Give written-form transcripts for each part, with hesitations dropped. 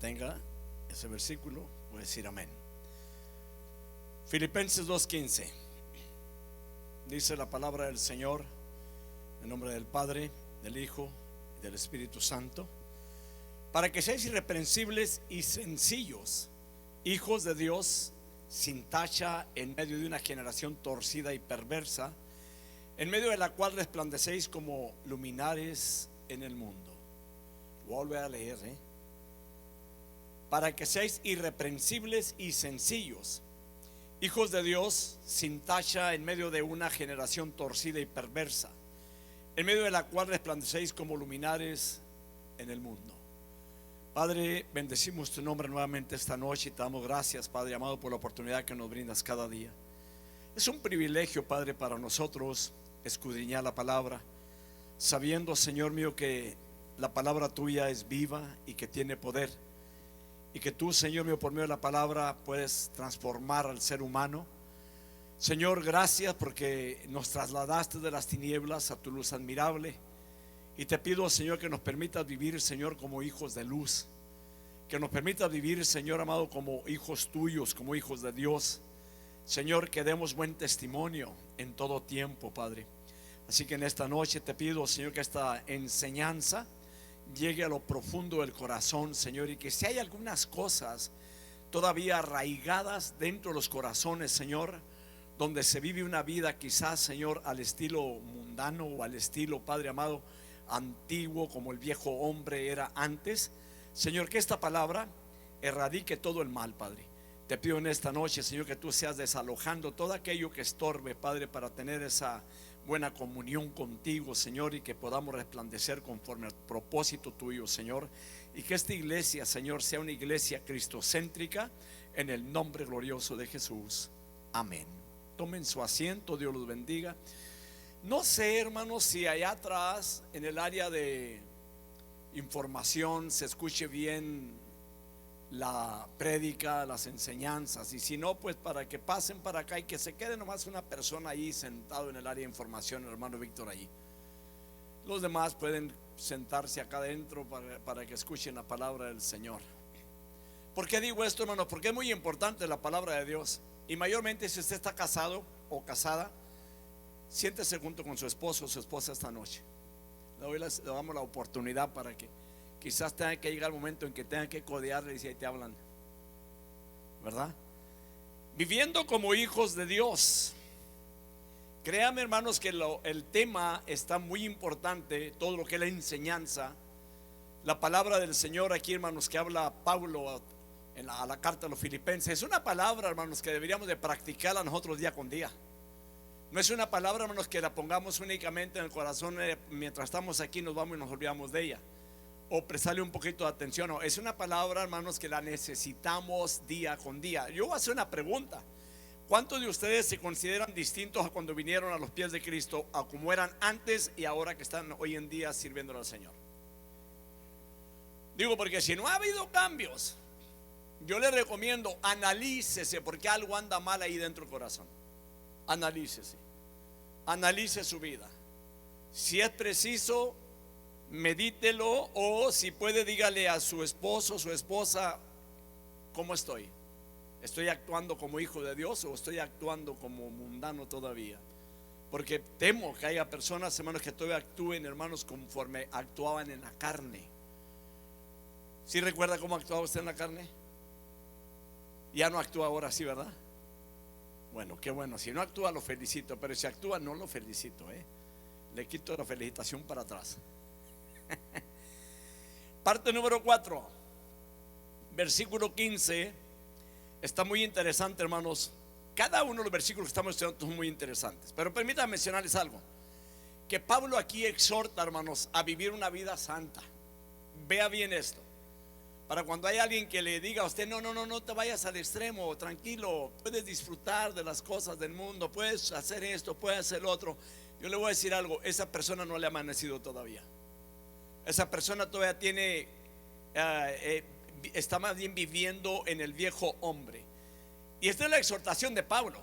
tenga ese versículo, puede decir amén. Filipenses 2:15 dice la palabra del Señor, en nombre del Padre, del Hijo y del Espíritu Santo, para que seáis irreprensibles y sencillos, hijos de Dios, sin tacha, en medio de una generación torcida y perversa, en medio de la cual resplandecéis como luminares en el mundo. Voy a volver a leer, para que seáis irreprensibles y sencillos, hijos de Dios, sin tacha, en medio de una generación torcida y perversa, en medio de la cual resplandecéis como luminares en el mundo. Padre, bendecimos tu nombre nuevamente esta noche y te damos gracias, Padre amado, por la oportunidad que nos brindas cada día. Es un privilegio, Padre, para nosotros escudriñar la palabra, sabiendo, Señor mío, que la palabra tuya es viva y que tiene poder, y que tú, Señor mío, por medio de la palabra puedes transformar al ser humano. Señor, gracias porque nos trasladaste de las tinieblas a tu luz admirable. Y te pido, Señor, que nos permitas vivir, Señor, como hijos de luz, que nos permitas vivir, Señor amado, como hijos tuyos, como hijos de Dios. Señor, que demos buen testimonio en todo tiempo, Padre. Así que en esta noche te pido, Señor, que esta enseñanza llegue a lo profundo del corazón, Señor, y que si hay algunas cosas todavía arraigadas dentro de los corazones, Señor, donde se vive una vida quizás, Señor, al estilo mundano o al estilo, Padre amado, antiguo, como el viejo hombre era antes, Señor, que esta palabra erradique todo el mal, Padre. Te pido en esta noche, Señor, que tú seas desalojando todo aquello que estorbe, Padre, para tener esa buena comunión contigo, Señor, y que podamos resplandecer conforme al propósito tuyo, Señor, y que esta iglesia, Señor, sea una iglesia cristocéntrica, en el nombre glorioso de Jesús. Amén. Tomen su asiento, Dios los bendiga. No sé, hermanos, si allá atrás en el área de información se escuche bien la prédica, las enseñanzas, y si no, pues para que pasen para acá y que se quede nomás una persona ahí sentado en el área de información, el hermano Víctor allí. Los demás pueden sentarse acá adentro para que escuchen la palabra del Señor. ¿Por qué digo esto, hermano? Porque es muy importante la palabra de Dios, y mayormente si usted está casado o casada, siéntese junto con su esposo o su esposa esta noche. Le damos la oportunidad para que quizás tenga que llegar el momento en que tenga que codearle y si ahí te hablan, ¿verdad? Viviendo como hijos de Dios. Créanme, hermanos, que el tema está muy importante, todo lo que es la enseñanza. La palabra del Señor aquí, hermanos, que habla Pablo a la carta a los Filipenses, es una palabra, hermanos, que deberíamos de practicarla nosotros día con día. No es una palabra, hermanos, que la pongamos únicamente en el corazón mientras estamos aquí, nos vamos y nos olvidamos de ella, o prestarle un poquito de atención. No, es una palabra, hermanos, que la necesitamos día con día. Yo voy a hacer una pregunta: ¿cuántos de ustedes se consideran distintos a cuando vinieron a los pies de Cristo, a como eran antes y ahora que están hoy en día sirviéndole al Señor? Digo, porque si no ha habido cambios, yo le recomiendo, analícese, porque algo anda mal ahí dentro del corazón. Analícese, analice su vida. Si es preciso, medítelo, o si puede, dígale a su esposo, su esposa: ¿cómo estoy? ¿Estoy actuando como hijo de Dios o estoy actuando como mundano todavía? Porque temo que haya personas, hermanos, que todavía actúen, hermanos, conforme actuaban en la carne. ¿Sí recuerda cómo actuaba usted en la carne? Ya no actúa ahora, sí, ¿verdad? Bueno, qué bueno. Si no actúa, lo felicito, pero si actúa, no lo felicito, le quito la felicitación para atrás. Parte número 4, versículo 15. Está muy interesante, hermanos. Cada uno de los versículos que estamos estudiando son muy interesantes, pero permítanme mencionarles algo: que Pablo aquí exhorta, hermanos, a vivir una vida santa. Vea bien esto, para cuando hay alguien que le diga a usted: no te vayas al extremo, tranquilo, puedes disfrutar de las cosas del mundo, puedes hacer esto, puedes hacer lo otro. Yo le voy a decir algo: esa persona no le ha amanecido todavía. Esa persona todavía tiene está más bien viviendo en el viejo hombre. Y esta es la exhortación de Pablo,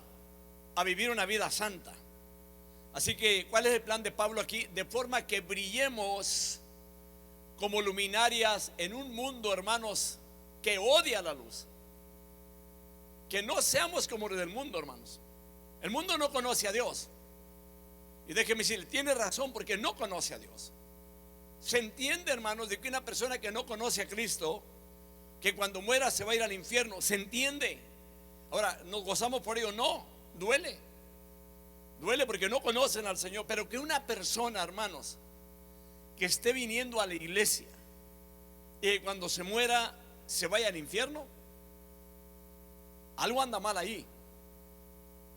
a vivir una vida santa. Así que, ¿cuál es el plan de Pablo aquí? De forma que brillemos como luminarias en un mundo, hermanos, que odia la luz. Que no seamos como los del mundo, hermanos. El mundo no conoce a Dios. Y déjeme decirle, tiene razón, porque no conoce a Dios. Se entiende, hermanos, de que una persona que no conoce a Cristo, que cuando muera se va a ir al infierno, se entiende. Ahora, ¿nos gozamos por ello? No, duele. Duele porque no conocen al Señor. Pero que una persona, hermanos, que esté viniendo a la iglesia y cuando se muera se vaya al infierno, algo anda mal ahí.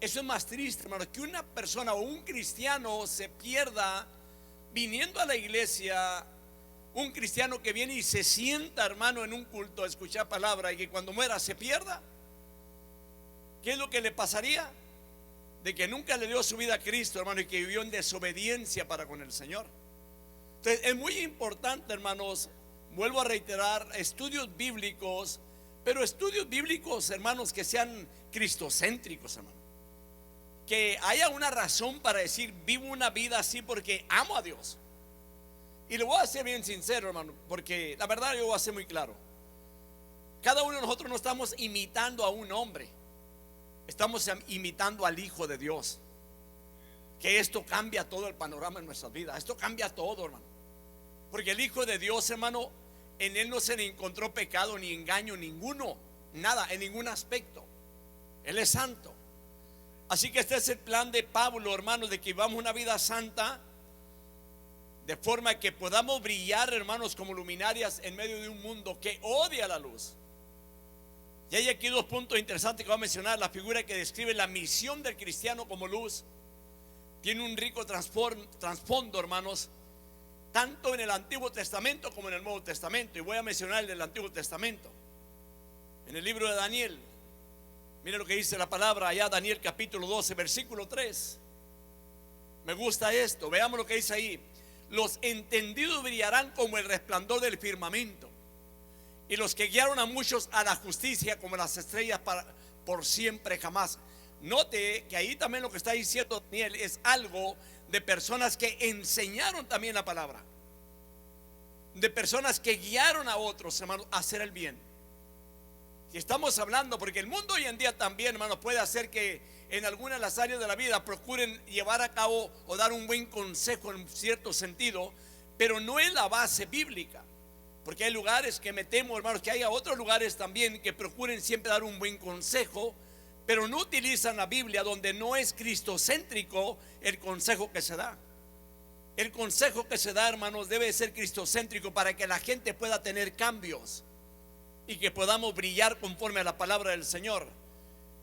Eso es más triste, hermano, que una persona o un cristiano se pierda viniendo a la iglesia. Un cristiano que viene y se sienta, hermano, en un culto a escuchar palabra, y que cuando muera se pierda. ¿Qué es lo que le pasaría? De que nunca le dio su vida a Cristo, hermano, y que vivió en desobediencia para con el Señor. Entonces es muy importante, hermanos, vuelvo a reiterar, estudios bíblicos, pero estudios bíblicos, hermanos, que sean cristocéntricos, hermano. Que haya una razón para decir, vivo una vida así porque amo a Dios. Y le voy a ser bien sincero, hermano, porque la verdad yo voy a ser muy claro. Cada uno de nosotros no estamos imitando a un hombre, estamos imitando al Hijo de Dios. Que esto cambia todo el panorama en nuestras vidas. Esto cambia todo, hermano. Porque el Hijo de Dios, hermano, en Él no se le encontró pecado ni engaño ninguno, nada, en ningún aspecto. Él es santo. Así que este es el plan de Pablo, hermanos, de que vivamos una vida santa, de forma que podamos brillar, hermanos, como luminarias en medio de un mundo que odia la luz. Y hay aquí dos puntos interesantes que voy a mencionar. La figura que describe la misión del cristiano como luz tiene un rico trasfondo, hermanos, tanto en el Antiguo Testamento como en el Nuevo Testamento. Y voy a mencionar el del Antiguo Testamento. En el libro de Daniel, mire lo que dice la palabra allá, Daniel capítulo 12, versículo 3. Me gusta esto, veamos lo que dice ahí. Los entendidos brillarán como el resplandor del firmamento, y los que guiaron a muchos a la justicia como las estrellas por siempre jamás. Note que ahí también lo que está diciendo Daniel es algo de personas que enseñaron también la palabra, de personas que guiaron a otros, hermanos, a hacer el bien. Y estamos hablando, porque el mundo hoy en día también, hermanos, puede hacer que en algunas de las áreas de la vida procuren llevar a cabo o dar un buen consejo en cierto sentido, pero no es la base bíblica. Porque hay lugares que metemos, hermanos, que haya otros lugares también que procuren siempre dar un buen consejo, pero no utilizan la Biblia, donde no es cristocéntrico el consejo que se da. El consejo que se da, hermanos, debe ser cristocéntrico para que la gente pueda tener cambios y que podamos brillar conforme a la palabra del Señor.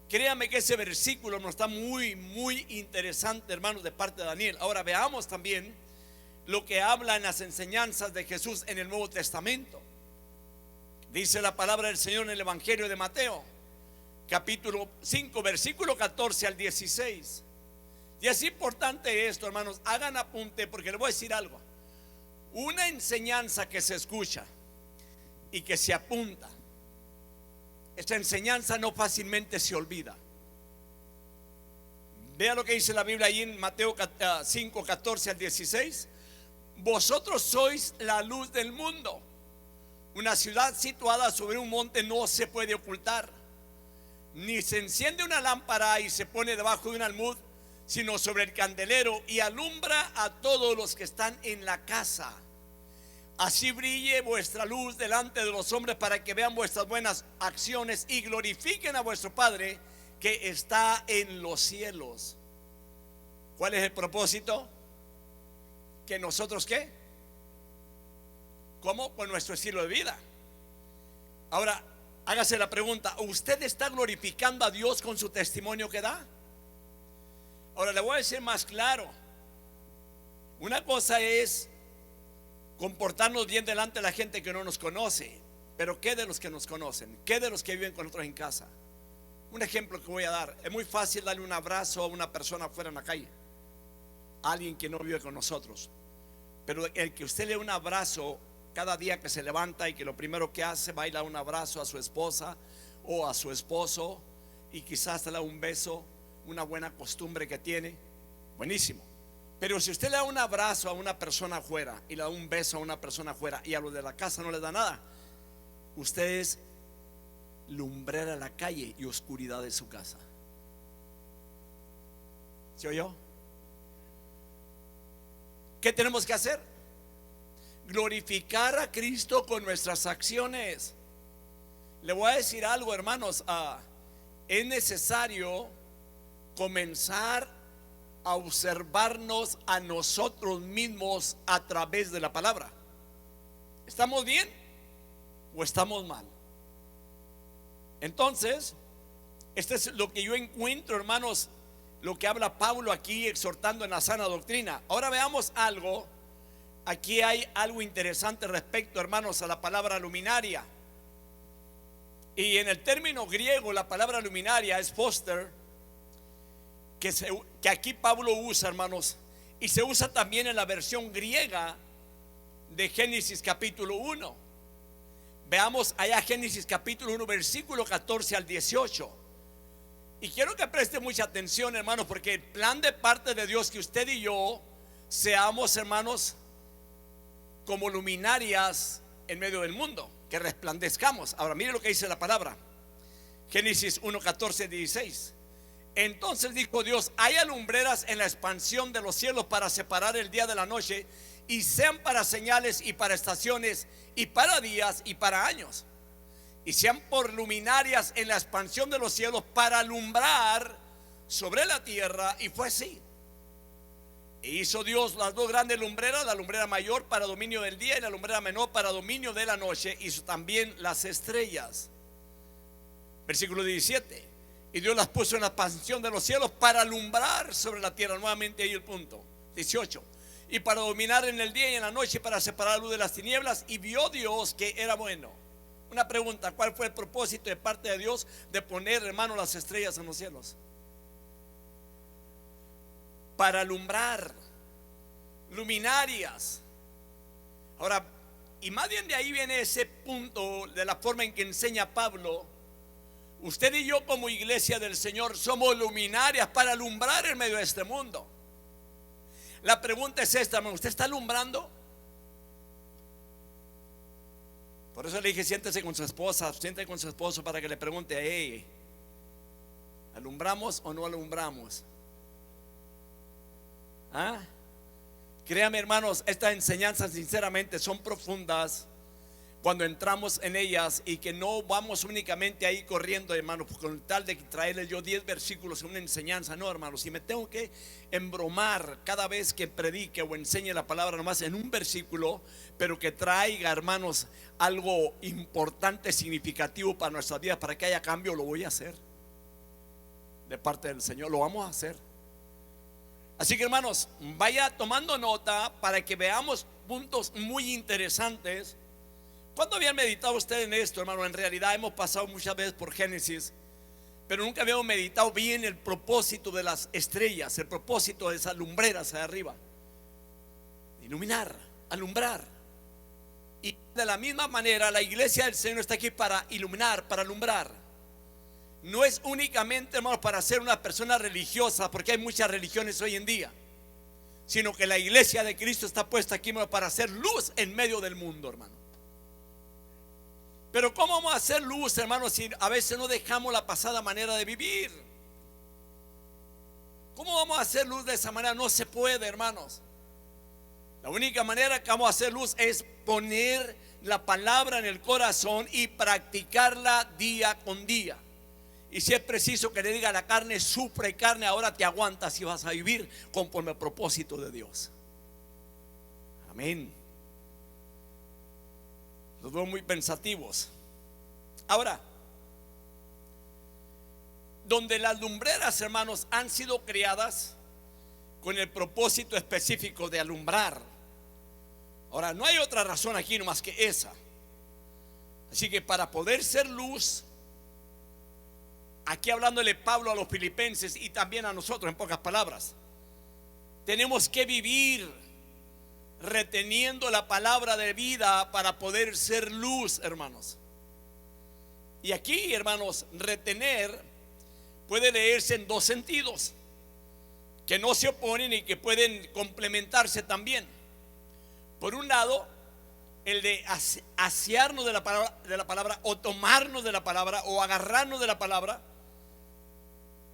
Créame que ese versículo nos está muy, muy interesante, hermanos, de parte de Daniel. Ahora veamos también lo que habla en las enseñanzas de Jesús en el Nuevo Testamento. Dice la palabra del Señor en el Evangelio de Mateo, capítulo 5, versículo 14 al 16. Y es importante esto, hermanos, hagan apunte, porque les voy a decir algo. Una enseñanza que se escucha y que se apunta, esta enseñanza no fácilmente se olvida. Vea lo que dice la Biblia ahí en Mateo 5, 14 al 16. Vosotros sois la luz del mundo. Una ciudad situada sobre un monte no se puede ocultar, ni se enciende una lámpara y se pone debajo de un almud, sino sobre el candelero, y alumbra a todos los que están en la casa. Así brille vuestra luz delante de los hombres, para que vean vuestras buenas acciones y glorifiquen a vuestro Padre que está en los cielos. ¿Cuál es el propósito? Que nosotros, ¿qué? ¿Cómo? Con nuestro estilo de vida. Ahora, hágase la pregunta: ¿usted está glorificando a Dios con su testimonio que da? Ahora le voy a decir más claro. Una cosa es comportarnos bien delante de la gente que no nos conoce, pero ¿qué de los que nos conocen? ¿Qué de los que viven con nosotros en casa? Un ejemplo que voy a dar: es muy fácil darle un abrazo a una persona afuera en la calle, a alguien que no vive con nosotros. Pero el que usted le dé un abrazo cada día que se levanta, y que lo primero que hace va a ir a dar un abrazo a su esposa o a su esposo, y quizás le da un beso, una buena costumbre que tiene, buenísimo. Pero si usted le da un abrazo a una persona afuera y le da un beso a una persona afuera, y a los de la casa no le da nada, usted es lumbrera la calle y oscuridad de su casa. ¿Se oyó? ¿Qué tenemos que hacer? Glorificar a Cristo con nuestras acciones. Le voy a decir algo, hermanos. Es necesario comenzar a observarnos a nosotros mismos a través de la palabra. ¿Estamos bien o estamos mal? Entonces, este es lo que yo encuentro, hermanos, lo que habla Pablo aquí exhortando en la sana doctrina. Ahora veamos algo. Aquí hay algo interesante respecto, hermanos, a la palabra luminaria. Y en el término griego la palabra luminaria es poster, que aquí Pablo usa, hermanos, y se usa también en la versión griega de Génesis capítulo 1. Veamos allá Génesis capítulo 1 versículo 14 al 18. Y quiero que preste mucha atención, hermanos, porque el plan de parte de Dios que usted y yo seamos, hermanos, como luminarias en medio del mundo, que resplandezcamos. Ahora mire lo que dice la palabra. Génesis 1, 14, 16. Entonces dijo Dios: haya lumbreras en la expansión de los cielos para separar el día de la noche, y sean para señales y para estaciones y para días y para años, y sean por luminarias en la expansión de los cielos para alumbrar sobre la tierra. Y fue así. E hizo Dios las dos grandes lumbreras, la lumbrera mayor para dominio del día y la lumbrera menor para dominio de la noche. Hizo también las estrellas. Versículo 17. Y Dios las puso en la expansión de los cielos para alumbrar sobre la tierra. Nuevamente ahí el punto. 18. Y para dominar en el día y en la noche, para separar la luz de las tinieblas. Y vio Dios que era bueno. Una pregunta: ¿cuál fue el propósito de parte de Dios de poner, hermano, las estrellas en los cielos? Para alumbrar, luminarias. Ahora, y más bien de ahí viene ese punto de la forma en que enseña Pablo. Usted y yo como iglesia del Señor somos luminarias para alumbrar en medio de este mundo. La pregunta es esta, hermano: ¿usted está alumbrando? Por eso le dije, siéntese con su esposa, siéntese con su esposo para que le pregunte: hey, ¿alumbramos o no alumbramos? Créame, hermanos, estas enseñanzas sinceramente son profundas cuando entramos en ellas, y que no vamos únicamente ahí corriendo, hermanos, con tal de traerles yo 10 versículos en una enseñanza. No, hermanos, si me tengo que embromar cada vez que predique o enseñe la palabra nomás en un versículo, pero que traiga, hermanos, algo importante, significativo para nuestras vidas, para que haya cambio, lo voy a hacer de parte del Señor, lo vamos a hacer. Así que, hermanos, vaya tomando nota para que veamos puntos muy interesantes. ¿Cuándo habían meditado usted en esto, hermano? En realidad hemos pasado muchas veces por Génesis, pero nunca habíamos meditado bien el propósito de las estrellas, el propósito de esas lumbreras de arriba. Iluminar, alumbrar. Y de la misma manera la iglesia del Señor está aquí para iluminar, para alumbrar. No es únicamente, hermano, para ser una persona religiosa, porque hay muchas religiones hoy en día, sino que la iglesia de Cristo está puesta aquí, hermano, para hacer luz en medio del mundo, hermano. Pero ¿cómo vamos a hacer luz, hermano, si a veces no dejamos la pasada manera de vivir? ¿Cómo vamos a hacer luz de esa manera? No se puede, hermanos. La única manera que vamos a hacer luz es poner la palabra en el corazón y practicarla día con día. Y si es preciso que le diga a la carne: sufre carne, ahora te aguantas y vas a vivir conforme al propósito de Dios. Amén. Los veo muy pensativos. Ahora, donde las lumbreras, hermanos, han sido creadas con el propósito específico de alumbrar. Ahora, no hay otra razón aquí no más que esa. Así que para poder ser luz, aquí hablándole Pablo a los filipenses y también a nosotros, en pocas palabras, tenemos que vivir reteniendo la palabra de vida para poder ser luz, hermanos. Y aquí, hermanos, retener puede leerse en dos sentidos que no se oponen y que pueden complementarse también. Por un lado, el de asearnos de la palabra, o tomarnos de la palabra, o agarrarnos de la palabra,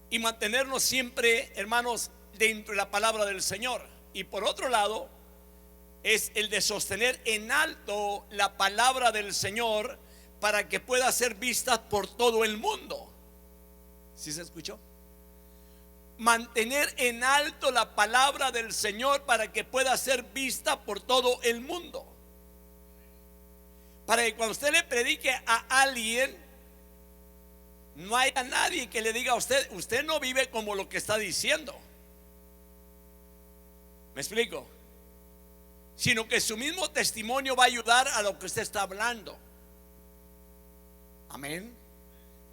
y mantenernos siempre, hermanos, dentro de la palabra del Señor. Y por otro lado, es el de sostener en alto la palabra del Señor para que pueda ser vista por todo el mundo. ¿Sí se escuchó? Mantener en alto la palabra del Señor para que pueda ser vista por todo el mundo. Para que cuando usted le predique a alguien, no haya nadie que le diga a usted: usted no vive como lo que está diciendo. ¿Me explico? Sino que su mismo testimonio va a ayudar a lo que usted está hablando. Amén.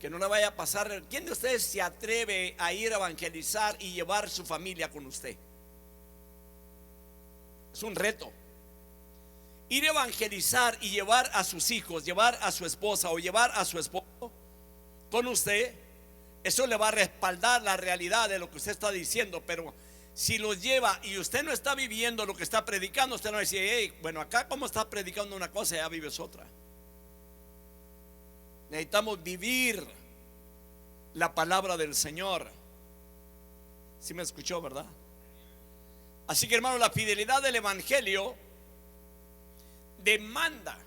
Que no le vaya a pasar. ¿Quién de ustedes se atreve a ir a evangelizar y llevar su familia con usted? Es un reto. Ir a evangelizar y llevar a sus hijos, llevar a su esposa o llevar a su esposo con usted, eso le va a respaldar la realidad de lo que usted está diciendo. Pero si los lleva y usted no está viviendo lo que está predicando, usted no va a decir: hey, bueno, acá como está predicando una cosa, ya vives otra. Necesitamos vivir la palabra del Señor. ¿Sí me escuchó, verdad? Así que, hermano, la fidelidad del evangelio demanda,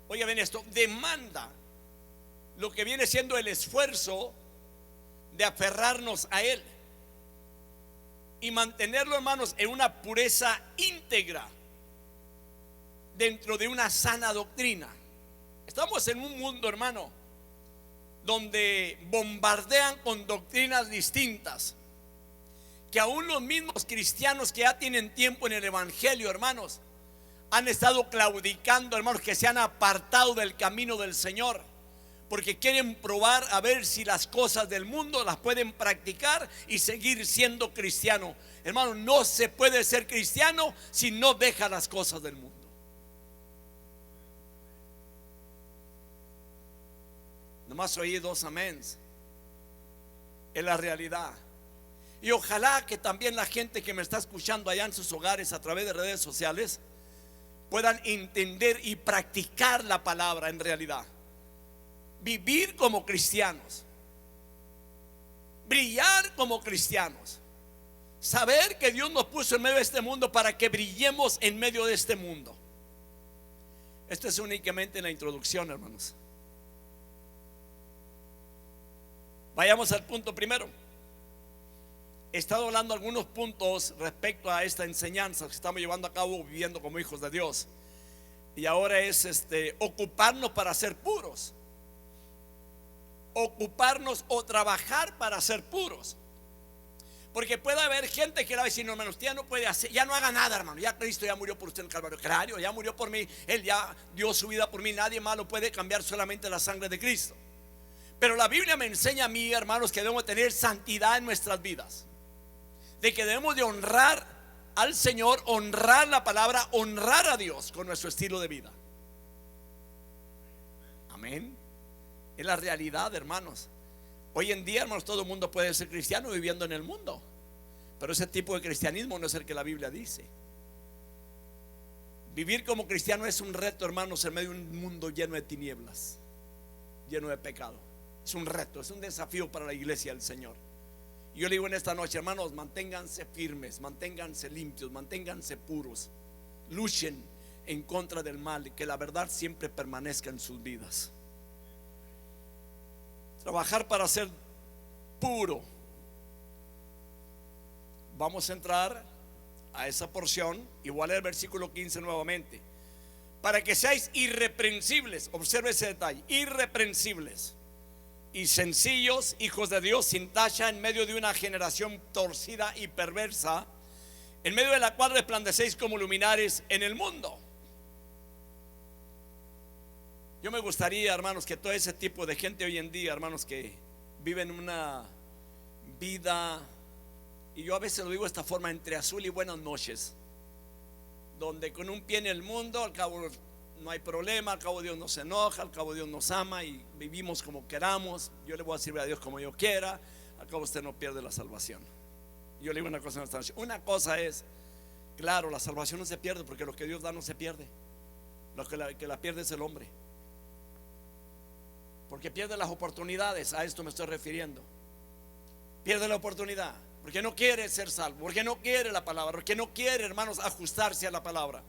oiga bien esto, demanda lo que viene siendo el esfuerzo de aferrarnos a él y mantenerlo, hermanos, en una pureza íntegra dentro de una sana doctrina. Estamos en un mundo, hermano, donde bombardean con doctrinas distintas, que aún los mismos cristianos que ya tienen tiempo en el evangelio, hermanos, han estado claudicando, hermanos, que se han apartado del camino del Señor, porque quieren probar a ver si las cosas del mundo las pueden practicar y seguir siendo cristiano. Hermano, no se puede ser cristiano si no deja las cosas del mundo. Nomás oí dos améns. Es la realidad. Y ojalá que también la gente que me está escuchando allá en sus hogares a través de redes sociales puedan entender y practicar la palabra en realidad. Vivir como cristianos, brillar como cristianos, saber que Dios nos puso en medio de este mundo para que brillemos en medio de este mundo. Esto es únicamente la introducción, hermanos. Vayamos al punto primero. He estado hablando algunos puntos respecto a esta enseñanza que estamos llevando a cabo viviendo como hijos de Dios. Y ahora es ocuparnos para ser puros. Ocuparnos o trabajar para ser puros. Porque puede haber gente que le va a decir: no, hermano, usted ya no puede hacer, ya no haga nada, hermano. Ya Cristo ya murió por usted en el Calvario. Claro, ya murió por mí. Él ya dio su vida por mí. Nadie más lo puede cambiar, solamente la sangre de Cristo. Pero la Biblia me enseña a mí, hermanos, que debemos tener santidad en nuestras vidas. De que debemos de honrar al Señor, honrar la palabra, honrar a Dios con nuestro estilo de vida. Amén. Es la realidad, hermanos. Hoy en día, hermanos, todo el mundo puede ser cristiano viviendo en el mundo, pero ese tipo de cristianismo no es el que la Biblia dice. Vivir como cristiano es un reto, hermanos, en medio de un mundo lleno de tinieblas, lleno de pecado. Es un reto, es un desafío para la iglesia del Señor. Y yo le digo en esta noche: hermanos, manténganse firmes, manténganse limpios, manténganse puros. Luchen en contra del mal y que la verdad siempre permanezca en sus vidas. Trabajar para ser puro. Vamos a entrar a esa porción y voy a leer el versículo 15 nuevamente. Para que seáis irreprensibles, observe ese detalle, irreprensibles y sencillos, hijos de Dios, sin tacha, en medio de una generación torcida y perversa, en medio de la cual resplandecéis como luminares en el mundo. Yo me gustaría, hermanos, que todo ese tipo de gente hoy en día, hermanos, que viven una vida, y yo a veces lo digo de esta forma, entre azul y buenas noches, donde con un pie en el mundo, al cabo no hay problema, al cabo Dios nos enoja, al cabo Dios nos ama y vivimos como queramos. Yo le voy a servir a Dios como yo quiera, al cabo usted no pierde la salvación. Yo le digo una cosa en esta noche. Una cosa es, claro, la salvación no se pierde, porque lo que Dios da no se pierde. Lo que la pierde es el hombre, porque pierde las oportunidades. A esto me estoy refiriendo. Pierde la oportunidad porque no quiere ser salvo, porque no quiere la palabra, porque no quiere, hermanos, ajustarse a la palabra.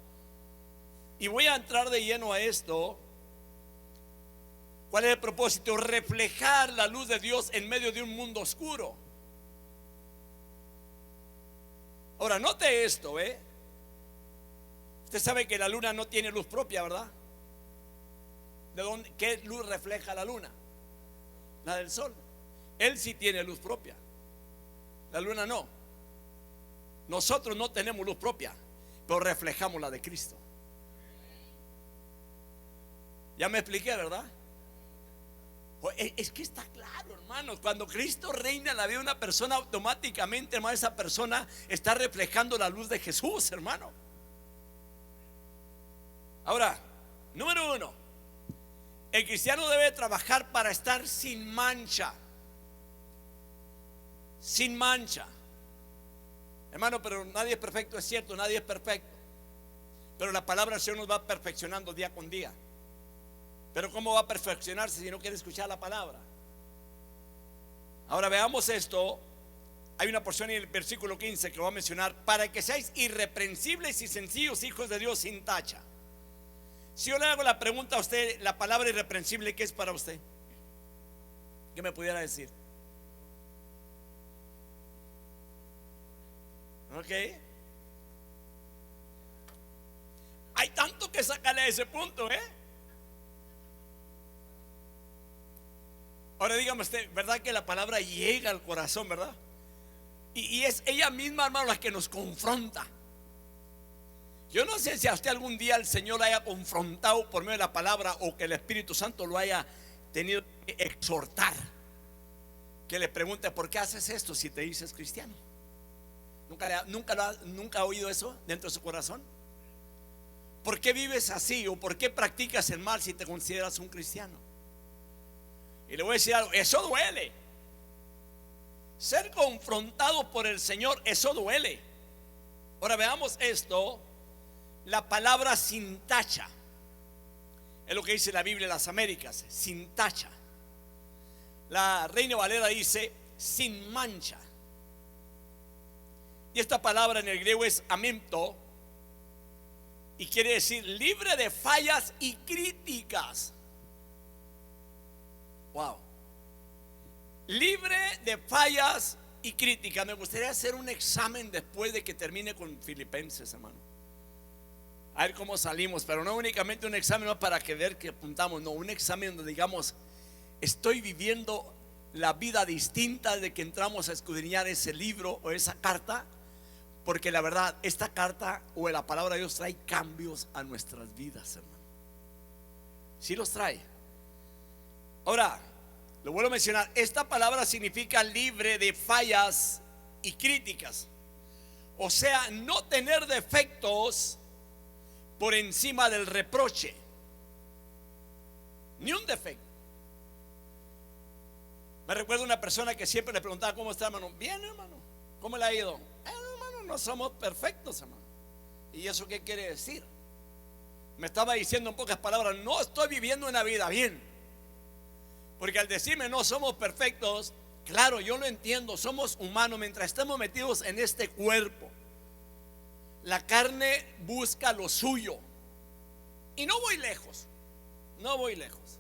Y voy a entrar de lleno a esto. ¿Cuál es el propósito? Reflejar la luz de Dios en medio de un mundo oscuro. Ahora, note esto, Usted sabe que la luna no tiene luz propia, ¿verdad? ¿De dónde? ¿Qué luz refleja la luna? La del sol. Él sí tiene luz propia, la luna no. Nosotros no tenemos luz propia, pero reflejamos la de Cristo. Ya me expliqué, ¿verdad? Es que está claro, hermanos. Cuando Cristo reina en la vida de una persona, automáticamente, hermano, esa persona está reflejando la luz de Jesús, hermano. Ahora, número 1, el cristiano debe trabajar para estar sin mancha. Sin mancha. Hermano, pero nadie es perfecto, es cierto, nadie es perfecto. Pero la palabra del Señor nos va perfeccionando día con día. Pero ¿cómo va a perfeccionarse si no quiere escuchar la palabra? Ahora veamos esto. Hay una porción en el versículo 15 que voy a mencionar: para que seáis irreprensibles y sencillos, hijos de Dios, sin tacha. Si yo le hago la pregunta a usted, la palabra irreprensible, ¿qué es para usted? ¿Qué me pudiera decir? Ok. Hay tanto que sacarle a ese punto, Ahora dígame usted, ¿verdad que la palabra llega al corazón, verdad? Y es ella misma, hermano, la que nos confronta. Yo no sé si a usted algún día el Señor la haya confrontado por medio de la palabra, o que el Espíritu Santo lo haya tenido que exhortar, que le pregunte: ¿por qué haces esto si te dices cristiano? ¿Nunca ha oído eso dentro de su corazón? ¿Por qué vives así? ¿O por qué practicas el mal si te consideras un cristiano? Y le voy a decir algo: eso duele. Ser confrontado por el Señor, eso duele. Ahora veamos esto. La palabra sin tacha es lo que dice la Biblia de las Américas, sin tacha. La Reina Valera dice sin mancha. Y esta palabra en el griego es amempto, y quiere decir libre de fallas y críticas. Wow. Libre de fallas y críticas. Me gustaría hacer un examen después de que termine con Filipenses, hermano. A ver cómo salimos, pero no únicamente un examen, no para que ver que apuntamos, no, un examen donde digamos: estoy viviendo la vida distinta de que entramos a escudriñar ese libro o esa carta. Porque la verdad, esta carta o la palabra de Dios trae cambios a nuestras vidas, hermano. Sí los trae. Ahora, lo vuelvo a mencionar: esta palabra significa libre de fallas y críticas. O sea, no tener defectos por encima del reproche. Ni un defecto. Me recuerdo una persona que siempre le preguntaba: ¿cómo está, hermano? Bien, hermano. ¿Cómo le ha ido? Hermano, no somos perfectos, hermano. ¿Y eso qué quiere decir? Me estaba diciendo en pocas palabras: no estoy viviendo una vida bien. Porque al decirme no somos perfectos, claro, yo lo entiendo, somos humanos. Mientras estemos metidos en este cuerpo, la carne busca lo suyo. Y no voy lejos. No voy lejos.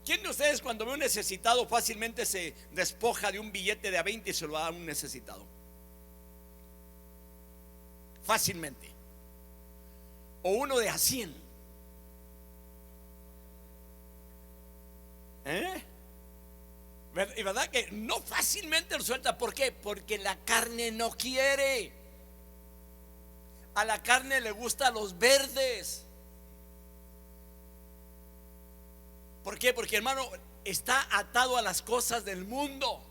¿Quién de ustedes cuando ve un necesitado fácilmente se despoja de un billete de a 20 y se lo da a un necesitado? Fácilmente. O uno de a 100. Y verdad que no fácilmente lo suelta. ¿Por qué? Porque la carne no quiere. A la carne le gustan los verdes. ¿Por qué? Porque, hermano, está atado a las cosas del mundo.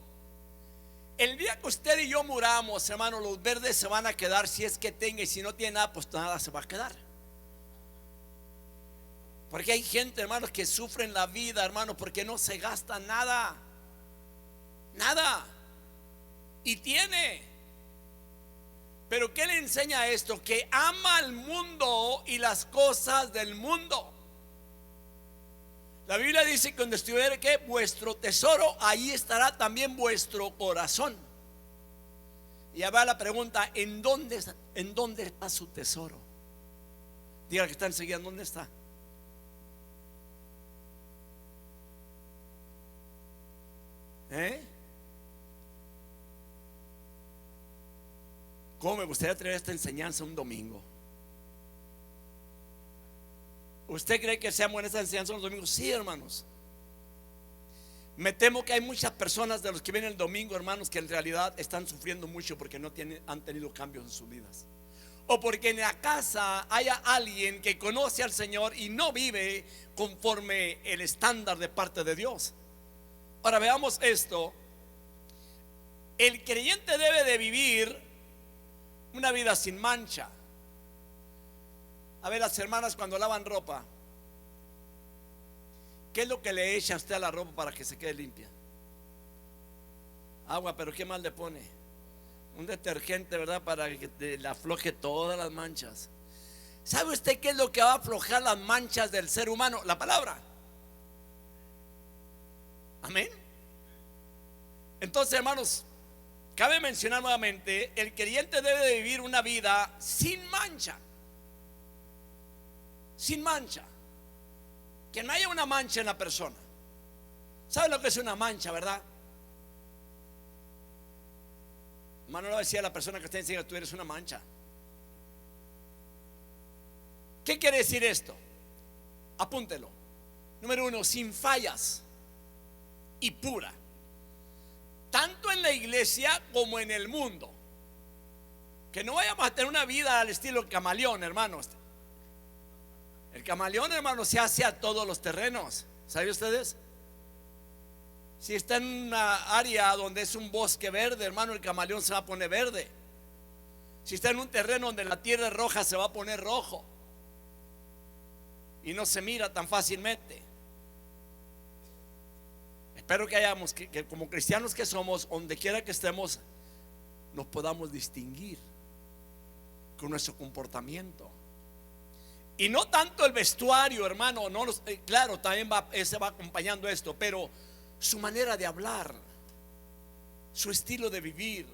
El día que usted y yo muramos, hermano, los verdes se van a quedar si es que tenga, y si no tiene nada, pues nada se va a quedar. Porque hay gente, hermanos, que sufren la vida, hermano, porque no se gasta nada. Nada. Y tiene. Pero ¿qué le enseña esto? Que ama al mundo y las cosas del mundo. La Biblia dice que donde estuviera que vuestro tesoro, ahí estará también vuestro corazón. Y ahora la pregunta: ¿en dónde está su tesoro? Diga que está enseguida, ¿dónde está? ¿Cómo me gustaría traer esta enseñanza un domingo? ¿Usted cree que sea buena esta enseñanza los domingos? Sí, hermanos. Me temo que hay muchas personas de los que vienen el domingo, hermanos, que en realidad están sufriendo mucho porque no han tenido cambios en sus vidas, o porque en la casa haya alguien que conoce al Señor y no vive conforme el estándar de parte de Dios. Ahora veamos esto. El creyente debe de vivir una vida sin mancha. A ver, las hermanas cuando lavan ropa, ¿qué es lo que le echa usted a la ropa para que se quede limpia? Agua, pero ¿qué más le pone? Un detergente, ¿verdad? Para que le afloje todas las manchas. ¿Sabe usted qué es lo que va a aflojar las manchas del ser humano? La palabra. Amén. Entonces, hermanos, cabe mencionar nuevamente: el creyente debe de vivir una vida sin mancha. Sin mancha. Que no haya una mancha en la persona. ¿Sabe lo que es una mancha, verdad? Hermano, lo decía la persona que está enseñando: tú eres una mancha. ¿Qué quiere decir esto? Apúntelo. Número 1, sin fallas y pura, tanto en la iglesia como en el mundo. Que no vayamos a tener una vida al estilo camaleón, hermanos. El camaleón, hermano, se hace a todos los terrenos. ¿Saben ustedes? Si está en una área donde es un bosque verde, hermano, el camaleón se va a poner verde. Si está en un terreno donde la tierra es roja, se va a poner rojo. Y no se mira tan fácilmente. Espero que hayamos, que como cristianos que somos, donde quiera que estemos, nos podamos distinguir con nuestro comportamiento. Y no tanto el vestuario, hermano, no claro, también se va acompañando esto, pero su manera de hablar, su estilo de vivir,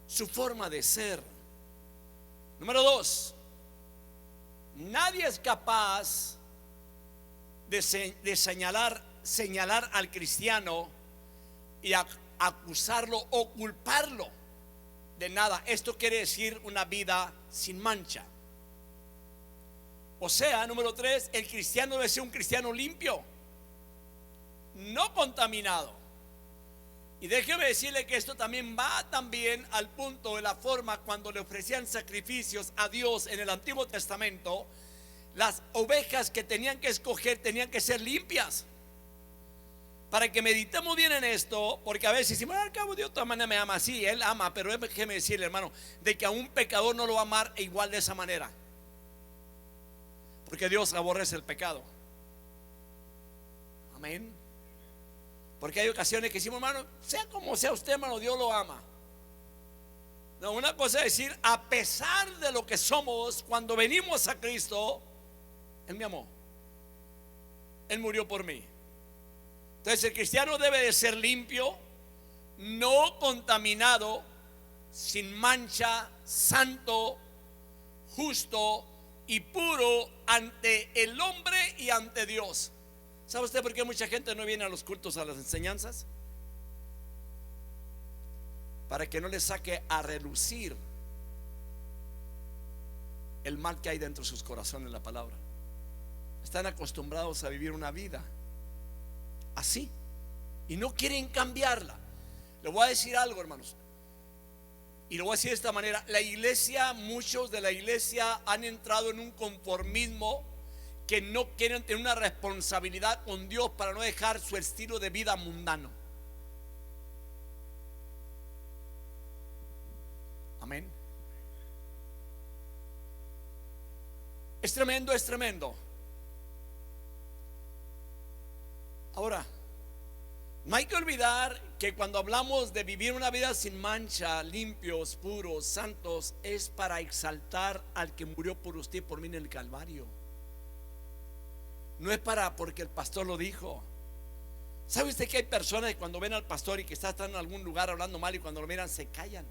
su forma de ser. Número 2, nadie es capaz de señalar al cristiano y acusarlo o culparlo de nada. Esto quiere decir una vida sin mancha. O sea, número 3, el cristiano debe ser un cristiano limpio, no contaminado. Y déjeme decirle que esto también va también al punto de la forma cuando le ofrecían sacrificios a Dios en el Antiguo Testamento. Las ovejas que tenían que escoger tenían que ser limpias. Para que meditemos bien en esto, porque a veces decimos: al cabo Dios de todas maneras me ama. Sí, Él ama, pero déjeme decirle, hermano, de que a un pecador no lo va a amar igual de esa manera. Porque Dios aborrece el pecado. Amén. Porque hay ocasiones que decimos: hermano, sea como sea usted, hermano, Dios lo ama. No, una cosa es decir: a pesar de lo que somos, cuando venimos a Cristo, Él me amó, Él murió por mí. Entonces el cristiano debe de ser limpio, no contaminado, sin mancha, santo, justo y puro ante el hombre y ante Dios. ¿Sabe usted por qué mucha gente no viene a los cultos, a las enseñanzas? Para que no le saque a relucir el mal que hay dentro de sus corazones, la palabra. Están acostumbrados a vivir una vida así y no quieren cambiarla. Le voy a decir algo, hermanos, y lo voy a decir de esta manera: la iglesia, muchos de la iglesia han entrado en un conformismo, que no quieren tener una responsabilidad con Dios para no dejar su estilo de vida mundano. Amén. Es tremendo, es tremendo. Ahora, No hay que olvidar que cuando hablamos de vivir una vida sin mancha, limpios, puros, santos, es para exaltar al que murió por usted y por mí en el Calvario. No es para porque el pastor lo dijo. ¿Sabe usted que hay personas que cuando ven al pastor y que está en algún lugar hablando mal y cuando lo miran se callan?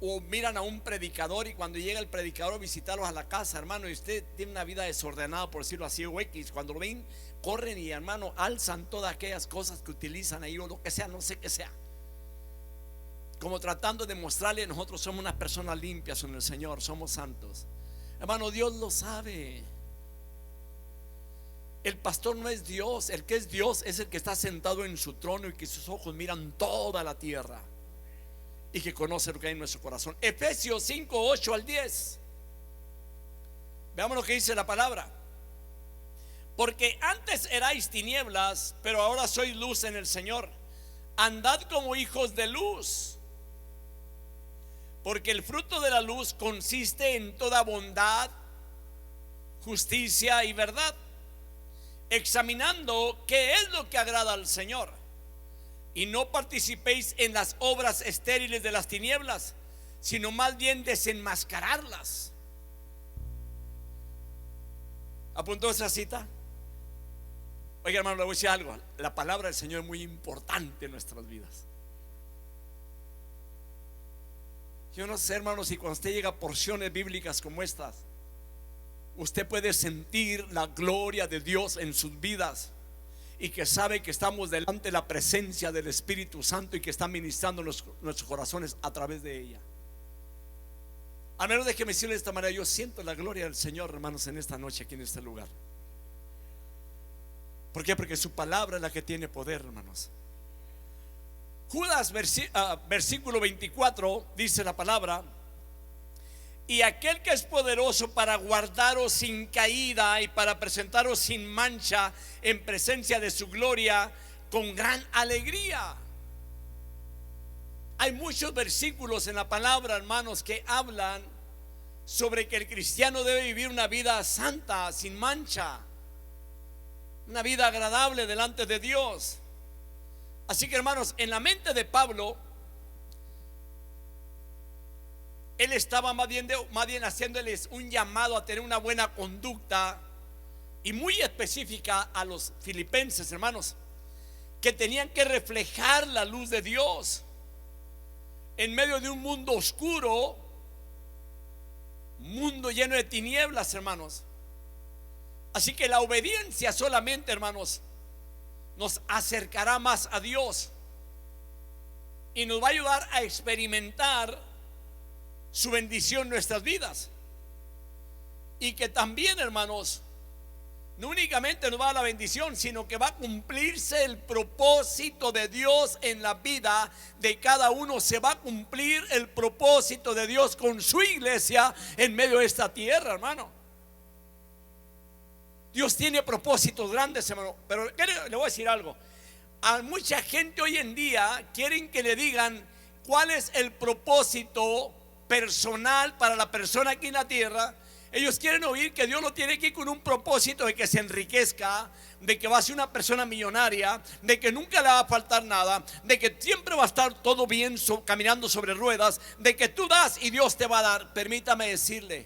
O miran a un predicador y cuando llega el predicador a visitarlos a la casa, hermano, y usted tiene una vida desordenada, por decirlo así, o X, cuando lo ven, corren y, hermano, alzan todas aquellas cosas que utilizan ahí o lo que sea, no sé qué sea, como tratando de mostrarle: nosotros somos unas personas limpias en el Señor, somos santos. Hermano, Dios lo sabe. El pastor no es Dios. El que es Dios es el que está sentado en su trono y que sus ojos miran toda la tierra y que conoce lo que hay en nuestro corazón. Efesios 5, 8 al 10. Veamos lo que dice la palabra. Porque antes erais tinieblas, pero ahora sois luz en el Señor. Andad como hijos de luz, porque el fruto de la luz consiste en toda bondad, justicia y verdad, examinando qué es lo que agrada al Señor. Y no participéis en las obras estériles de las tinieblas, sino más bien desenmascararlas. ¿Apuntó esa cita? Oiga, hermano, le voy a decir algo. La palabra del Señor es muy importante en nuestras vidas. Yo no sé, hermano, si cuando usted llega a porciones bíblicas como estas, usted puede sentir la gloria de Dios en sus vidas y que sabe que estamos delante de la presencia del Espíritu Santo y que está ministrando nuestros corazones a través de ella. Al menos déjeme decirle de esta manera: yo siento la gloria del Señor, hermanos, en esta noche aquí en este lugar. ¿Por qué? Porque su palabra es la que tiene poder, hermanos. Judas versículo 24 dice la palabra: y aquel que es poderoso para guardaros sin caída y para presentaros sin mancha en presencia de su gloria con gran alegría. Hay muchos versículos en la palabra, hermanos, que hablan sobre que el cristiano debe vivir una vida santa, sin mancha, una vida agradable delante de Dios. Así que, hermanos, en la mente de Pablo, él estaba más bien haciéndoles un llamado a tener una buena conducta, y muy específica a los filipenses, hermanos, que tenían que reflejar la luz de Dios en medio de un mundo oscuro, mundo lleno de tinieblas, hermanos. Así que la obediencia solamente, hermanos, nos acercará más a Dios y nos va a ayudar a experimentar su bendición en nuestras vidas. Y que también, hermanos, no únicamente nos va a dar la bendición, sino que va a cumplirse el propósito de Dios en la vida de cada uno. Se va a cumplir el propósito de Dios con su iglesia en medio de esta tierra, hermano. Dios tiene propósitos grandes, hermano. Pero le voy a decir algo: a mucha gente hoy en día quieren que le digan cuál es el propósito personal para la persona aquí en la tierra. Ellos quieren oír que Dios lo tiene aquí con un propósito de que se enriquezca, de que va a ser una persona millonaria, de que nunca le va a faltar nada, de que siempre va a estar todo bien, caminando sobre ruedas, de que tú das y Dios te va a dar. Permítame decirle,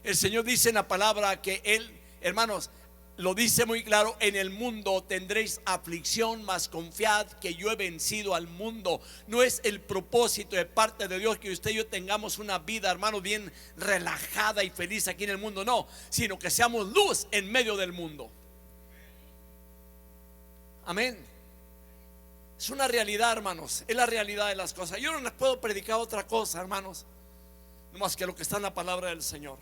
el Señor dice en la palabra que Él, hermanos, lo dice muy claro: en el mundo tendréis aflicción, mas confiad que yo he vencido al mundo. No es el propósito de parte de Dios que usted y yo tengamos una vida, hermanos, bien relajada y feliz aquí en el mundo, no, sino que seamos luz en medio del mundo. Amén. Es una realidad, hermanos, es la realidad de las cosas. Yo no les puedo predicar otra cosa, hermanos, no más que lo que está en la palabra del Señor.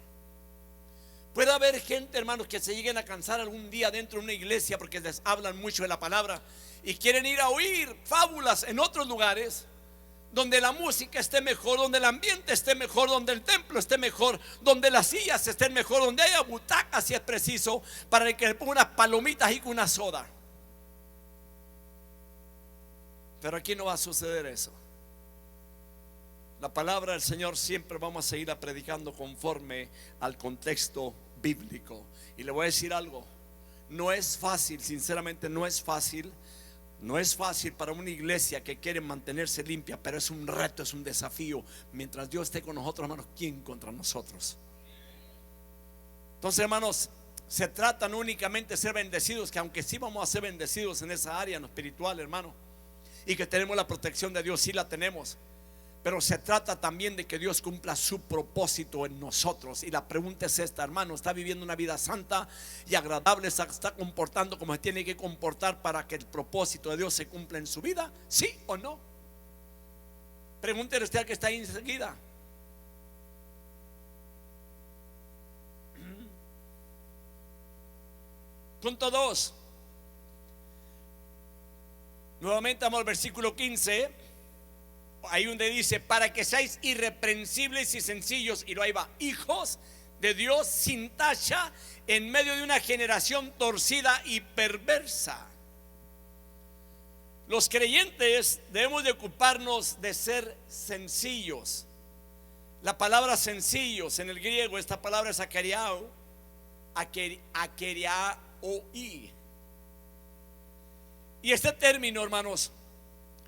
Puede haber gente, hermanos, que se lleguen a cansar algún día dentro de una iglesia porque les hablan mucho de la palabra y quieren ir a oír fábulas en otros lugares donde la música esté mejor, donde el ambiente esté mejor, donde el templo esté mejor, donde las sillas estén mejor, donde haya butacas si es preciso, para que le ponga unas palomitas y con una soda. Pero aquí no va a suceder eso. La palabra del Señor siempre vamos a seguir predicando conforme al contexto bíblico. Y le voy a decir algo: no es fácil, sinceramente no es fácil No es fácil para una iglesia que quiere mantenerse limpia, pero es un reto, es un desafío. Mientras Dios esté con nosotros, hermanos, ¿quién contra nosotros? Entonces, hermanos, se trata no únicamente de ser bendecidos, que aunque sí vamos a ser bendecidos en esa área, en lo espiritual, hermano, y que tenemos la protección de Dios, sí la tenemos, pero se trata también de que Dios cumpla su propósito en nosotros. Y la pregunta es esta, hermano: ¿está viviendo una vida santa y agradable? ¿Está comportando como se tiene que comportar para que el propósito de Dios se cumpla en su vida? ¿Sí o no? Pregúntele usted al que está ahí enseguida. Punto 2. Nuevamente vamos al versículo 15. Ahí donde dice: para que seáis irreprensibles y sencillos. Y lo ahí va: hijos de Dios sin tacha en medio de una generación torcida y perversa. Los creyentes debemos de ocuparnos de ser sencillos. La palabra sencillos en el griego, esta palabra es akeriao, akeriaoi. Y este término, hermanos,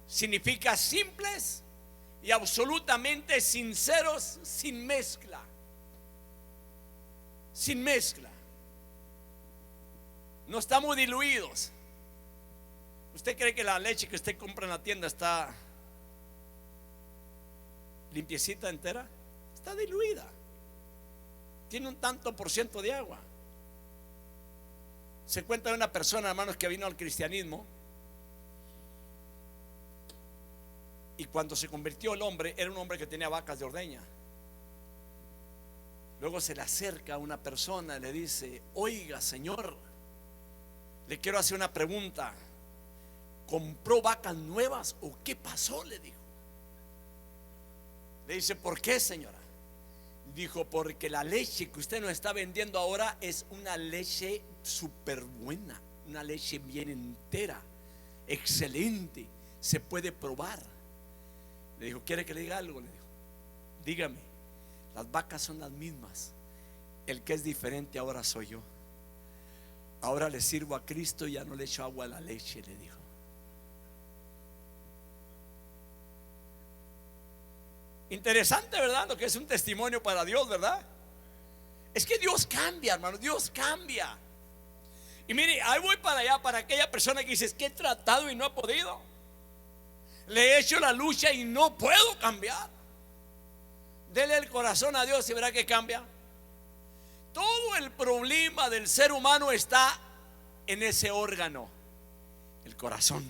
significa simples y absolutamente sinceros, sin mezcla. Sin mezcla. No estamos diluidos. ¿Usted cree que la leche que usted compra en la tienda está limpiecita entera? Está diluida. Tiene un tanto por ciento de agua. Se cuenta de una persona, hermanos, que vino al cristianismo. Y cuando se convirtió el hombre, era un hombre que tenía vacas de ordeña. Luego se le acerca a una persona y le dice: oiga, señor, le quiero hacer una pregunta. ¿Compró vacas nuevas o qué pasó?, le dijo. Le dice: ¿por qué, señora? Dijo: porque la leche que usted nos está vendiendo ahora es una leche súper buena, una leche bien entera, excelente, se puede probar. Le dijo: ¿quiere que le diga algo? Le dijo: dígame. Las vacas son las mismas, el que es diferente ahora soy yo. Ahora le sirvo a Cristo y ya no le echo agua a la leche, le dijo. Interesante, ¿verdad? Lo que es un testimonio para Dios, ¿verdad? Es que Dios cambia, hermano, Dios cambia. Y mire, ahí voy para allá, para aquella persona que dice: es que he tratado y no he podido. Le he hecho la lucha y no puedo cambiar. Dele el corazón a Dios y verá que cambia. Todo el problema del ser humano está en ese órgano, el corazón.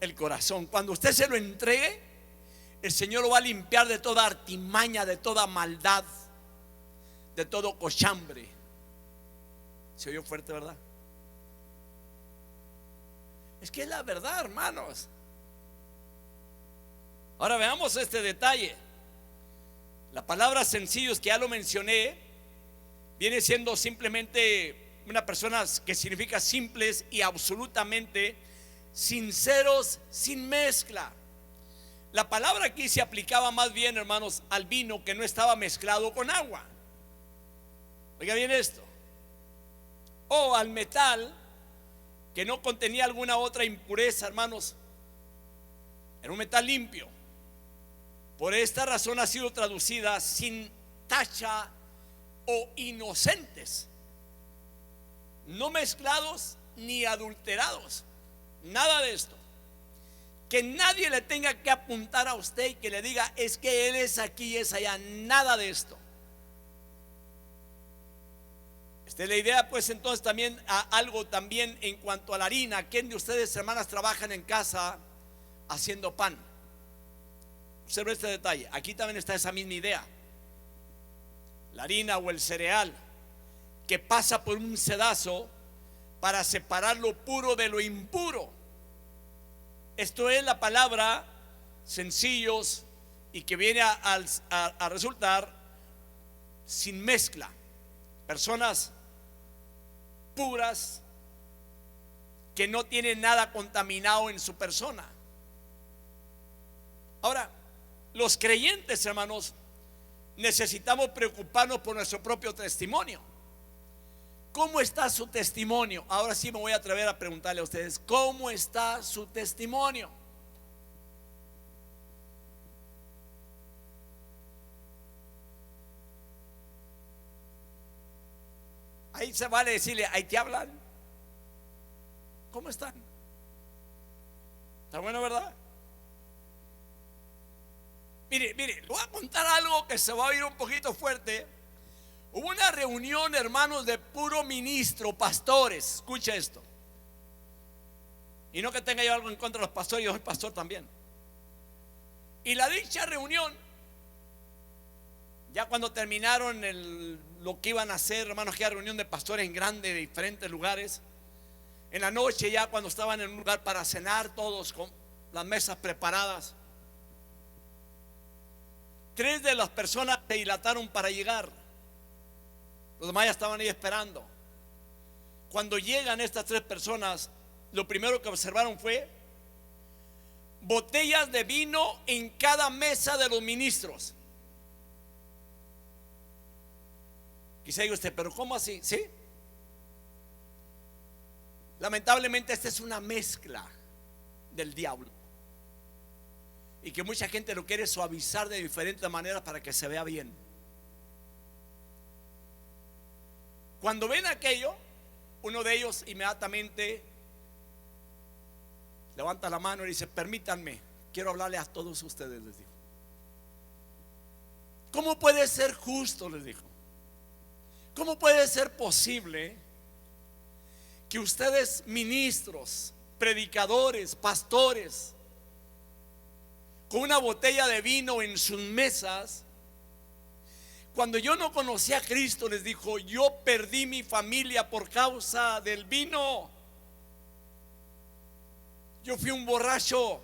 El corazón. Cuando usted se lo entregue, el Señor lo va a limpiar de toda artimaña, de toda maldad, de todo cochambre. Se oyó fuerte, ¿verdad? Es que es la verdad, hermanos. Ahora veamos este detalle. La palabra sencillos, que ya lo mencioné, viene siendo simplemente una persona que significa simples y absolutamente sinceros, sin mezcla. La palabra aquí se aplicaba más bien, hermanos, al vino que no estaba mezclado con agua. Oiga bien esto. O al metal que no contenía alguna otra impureza, hermanos. Era un metal limpio. Por esta razón ha sido traducida sin tacha o inocentes, no mezclados ni adulterados. Nada de esto. Que nadie le tenga que apuntar a usted y que le diga: es que él es aquí y es allá. Nada de esto. Esta es la idea, pues. Entonces también algo también en cuanto a la harina. ¿Quién de ustedes, hermanas, trabajan en casa haciendo pan? Observe este detalle. Aquí también está esa misma idea. La harina o el cereal que pasa por un sedazo para separar lo puro de lo impuro. Esto es la palabra sencillos, y que viene a resultar sin mezcla. Personas puras que no tienen nada contaminado en su persona. Ahora, los creyentes, hermanos, necesitamos preocuparnos por nuestro propio testimonio. ¿Cómo está su testimonio? Ahora sí me voy a atrever a preguntarle a ustedes, ¿cómo está su testimonio? Ahí se vale decirle, ahí te hablan. ¿Cómo están? ¿Está bueno, verdad? Mire, le voy a contar algo que se va a oír un poquito fuerte. Hubo una reunión, hermanos, de puro ministro, pastores. Escucha esto. Y no que tenga yo algo en contra de los pastores, yo soy pastor también. Y la dicha reunión, ya cuando terminaron lo que iban a hacer, hermanos, que era reunión de pastores en grande, de diferentes lugares. En la noche, ya cuando estaban en un lugar para cenar, todos con las mesas preparadas, 3 de las personas se dilataron para llegar. Los demás ya estaban ahí esperando. Cuando llegan estas 3 personas, lo primero que observaron fue botellas de vino en cada mesa de los ministros. Quizá diga usted, pero ¿cómo así? ¿Sí? Lamentablemente esta es una mezcla del diablo, y que mucha gente lo quiere suavizar de diferentes maneras para que se vea bien. Cuando ven aquello, uno de ellos inmediatamente levanta la mano y dice: permítanme, quiero hablarle a todos ustedes, les dijo. ¿Cómo puede ser justo?, les dijo. ¿Cómo puede ser posible que ustedes, ministros, predicadores, pastores, con una botella de vino en sus mesas? Cuando yo no conocía a Cristo, les dijo, yo perdí mi familia por causa del vino. Yo fui un borracho.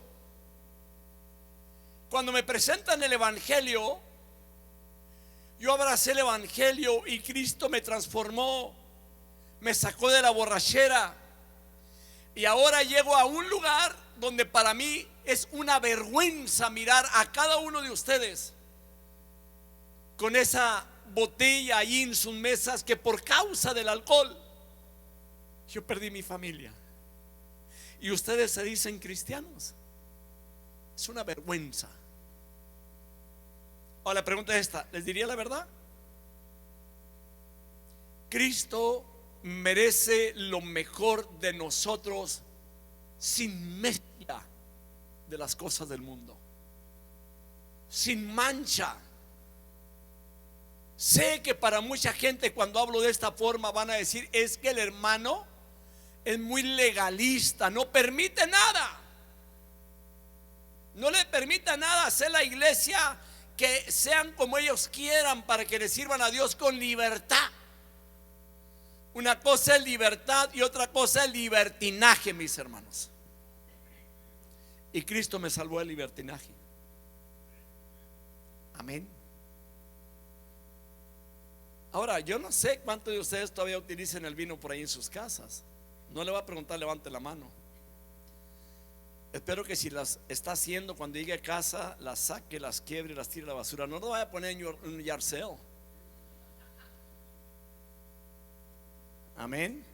Cuando me presentan el evangelio, yo abracé el evangelio y Cristo me transformó, me sacó de la borrachera, y ahora llego a un lugar donde para mí es una vergüenza mirar a cada uno de ustedes con esa botella ahí en sus mesas, que por causa del alcohol yo perdí mi familia, y ustedes se dicen cristianos. Es una vergüenza. Ahora la pregunta es esta: ¿les diría la verdad? Cristo merece lo mejor de nosotros, sin mezcla de las cosas del mundo, sin mancha. Sé que para mucha gente, cuando hablo de esta forma, van a decir: es que el hermano es muy legalista, no permite nada, no le permite nada hacer la iglesia que sean como ellos quieran, para que le sirvan a Dios con libertad. Una cosa es libertad y otra cosa es libertinaje, mis hermanos. Y Cristo me salvó del libertinaje. Amén. Ahora, yo no sé cuántos de ustedes todavía utilizan el vino por ahí en sus casas. No le voy a preguntar, levante la mano. Espero que si las está haciendo, cuando llegue a casa, las saque, las quiebre, las tire a la basura. No lo vaya a poner en un yard sale. Amén.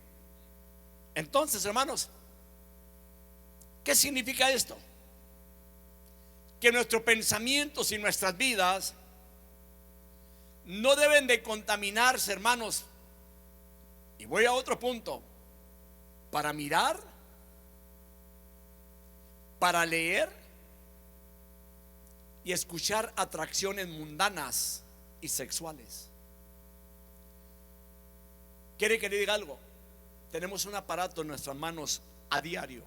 Entonces, hermanos, ¿qué significa esto? Que nuestros pensamientos y nuestras vidas no deben de contaminarse, hermanos. Y voy a otro punto: para mirar, para leer y escuchar atracciones mundanas y sexuales. ¿Quiere que le diga algo? Tenemos un aparato en nuestras manos a diario,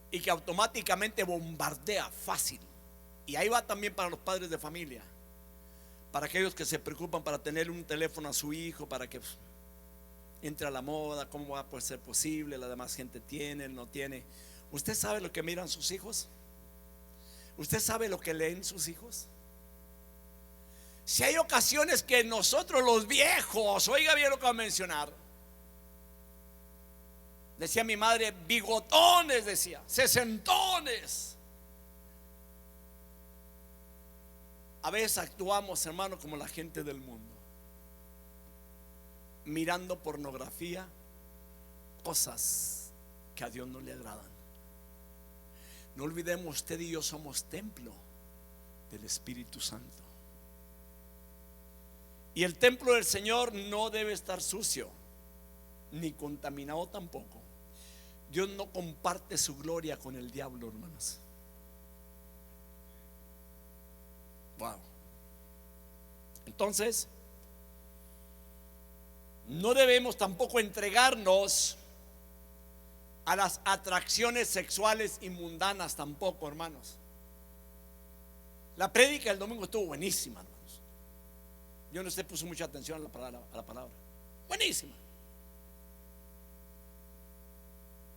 y que automáticamente bombardea fácil. Y ahí va también para los padres de familia, para aquellos que se preocupan para tener un teléfono a su hijo, para que entre a la moda. ¿Cómo va a poder ser posible? La demás gente tiene, él no tiene. ¿Usted sabe lo que miran sus hijos? ¿Usted sabe lo que leen sus hijos? Si hay ocasiones que nosotros los viejos, oiga bien lo que voy a mencionar, decía mi madre, bigotones, decía, sesentones. A veces actuamos, hermano, como la gente del mundo. mirando pornografía, cosas que a Dios no le agradan. No olvidemos, usted y yo somos templo del Espíritu Santo. Y el templo del Señor no debe estar sucio, ni contaminado tampoco. Dios no comparte su gloria con el diablo, hermanos. Wow. Entonces, no debemos tampoco entregarnos a las atracciones sexuales y mundanas tampoco, hermanos. La prédica del domingo estuvo buenísima, hermanos. Yo no sé, puso mucha atención a la palabra. Buenísima.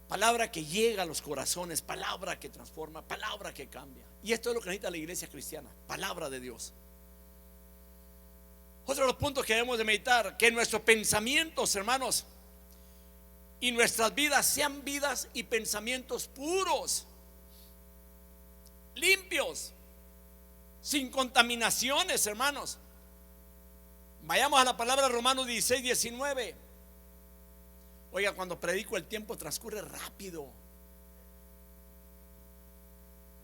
Palabra que llega a los corazones, palabra que transforma, palabra que cambia. Y esto es lo que necesita la iglesia cristiana, palabra de Dios. Otro de los puntos que debemos de meditar: que nuestros pensamientos, hermanos, y nuestras vidas sean vidas y pensamientos puros, limpios, sin contaminaciones, hermanos. Vayamos a la palabra de Romanos 16, 19. Oiga, cuando predico el tiempo transcurre rápido.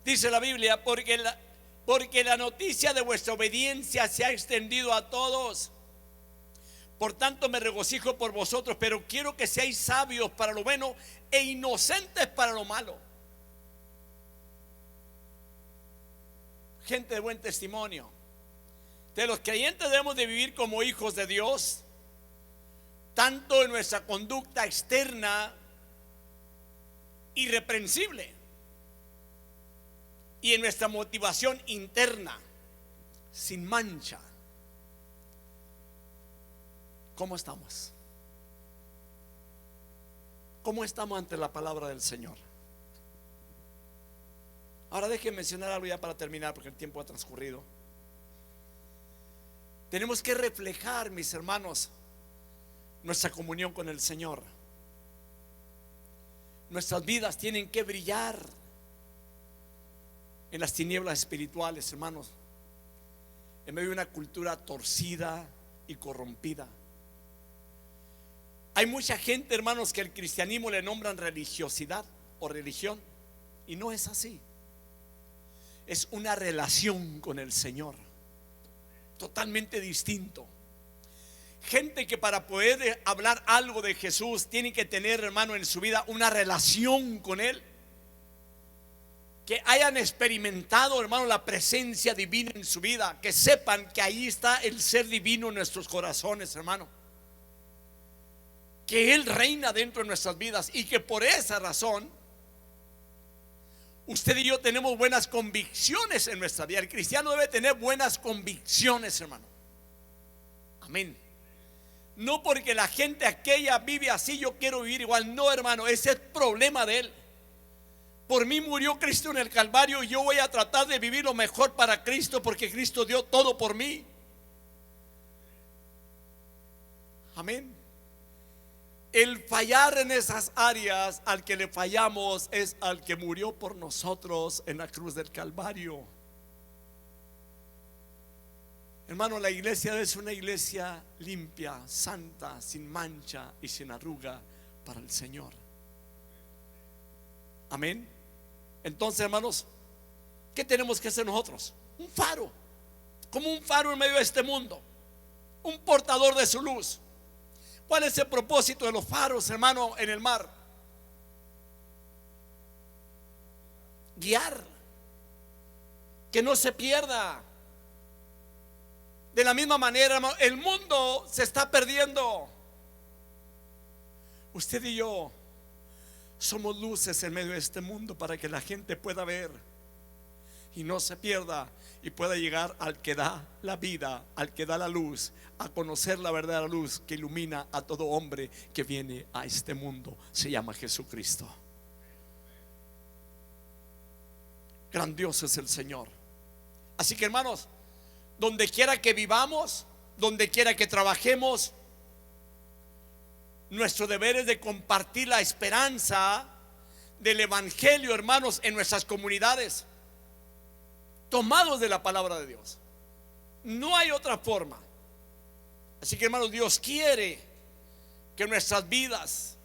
Dice la Biblia: porque la noticia de vuestra obediencia se ha extendido a todos. Por tanto me regocijo por vosotros, pero quiero que seáis sabios para lo bueno e inocentes para lo malo. Gente de buen testimonio. De los creyentes debemos de vivir como hijos de Dios, tanto en nuestra conducta externa irreprensible y en nuestra motivación interna sin mancha. ¿Cómo estamos? ¿Cómo estamos ante la palabra del Señor? Ahora déjenme mencionar algo ya para terminar, porque el tiempo ha transcurrido. Tenemos que reflejar, mis hermanos, nuestra comunión con el Señor. Nuestras vidas tienen que brillar en las tinieblas espirituales, hermanos, en medio de una cultura torcida y corrompida. Hay mucha gente, hermanos, que el cristianismo le nombran religiosidad o religión, y no es así. Es una relación con el Señor, totalmente distinto. Gente que para poder hablar algo de Jesús tiene que tener, hermano, en su vida una relación con Él, que hayan experimentado, hermano, la presencia divina en su vida, que sepan que ahí está el ser divino en nuestros corazones, hermano, que Él reina dentro de nuestras vidas, y que por esa razón usted y yo tenemos buenas convicciones en nuestra vida. El cristiano debe tener buenas convicciones, hermano. Amén. No porque la gente aquella vive así, yo quiero vivir igual. No, hermano, ese es el problema de él. Por mí murió Cristo en el Calvario, y yo voy a tratar de vivir lo mejor para Cristo, porque Cristo dio todo por mí. Amén. El fallar en esas áreas, al que le fallamos es al que murió por nosotros en la cruz del Calvario. Hermano, la iglesia es una iglesia limpia, santa, sin mancha y sin arruga para el Señor. Amén. Entonces, hermanos, ¿qué tenemos que hacer nosotros? Un faro, como un faro en medio de este mundo, un portador de su luz. ¿Cuál es el propósito de los faros, hermano, en el mar? Guiar, que no se pierda. De la misma manera, hermano, el mundo se está perdiendo. Usted y yo somos luces en medio de este mundo, para que la gente pueda ver y no se pierda, y pueda llegar al que da la vida, al que da la luz, a conocer la verdadera luz que ilumina a todo hombre que viene a este mundo. Se llama Jesucristo. Grandioso es el Señor. Así que, hermanos, donde quiera que vivamos, donde quiera que trabajemos, nuestro deber es de compartir la esperanza del evangelio, hermanos, en nuestras comunidades, tomados de la palabra de Dios. No hay otra forma. Así que, hermanos, Dios quiere que nuestras vidas,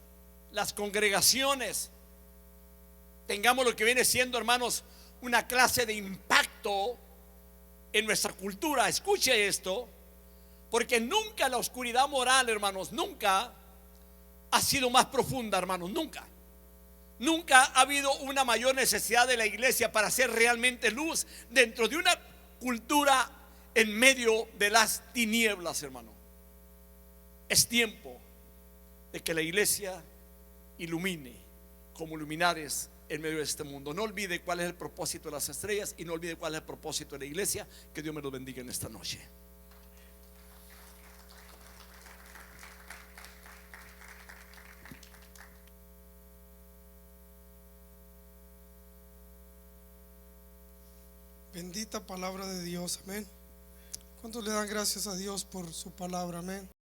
las congregaciones, tengamos lo que viene siendo, hermanos, una clase de impacto en nuestra cultura. Escuche esto, porque nunca la oscuridad moral, hermanos, nunca ha sido más profunda, hermanos, nunca. Nunca ha habido una mayor necesidad de la iglesia para ser realmente luz dentro de una cultura en medio de las tinieblas, hermano. Es tiempo de que la iglesia ilumine como luminares en medio de este mundo. No olvide cuál es el propósito de las estrellas y no olvide cuál es el propósito de la iglesia. Que Dios me los bendiga en esta noche. Bendita palabra de Dios, amén. ¿Cuántos le dan gracias a Dios por su palabra? Amén.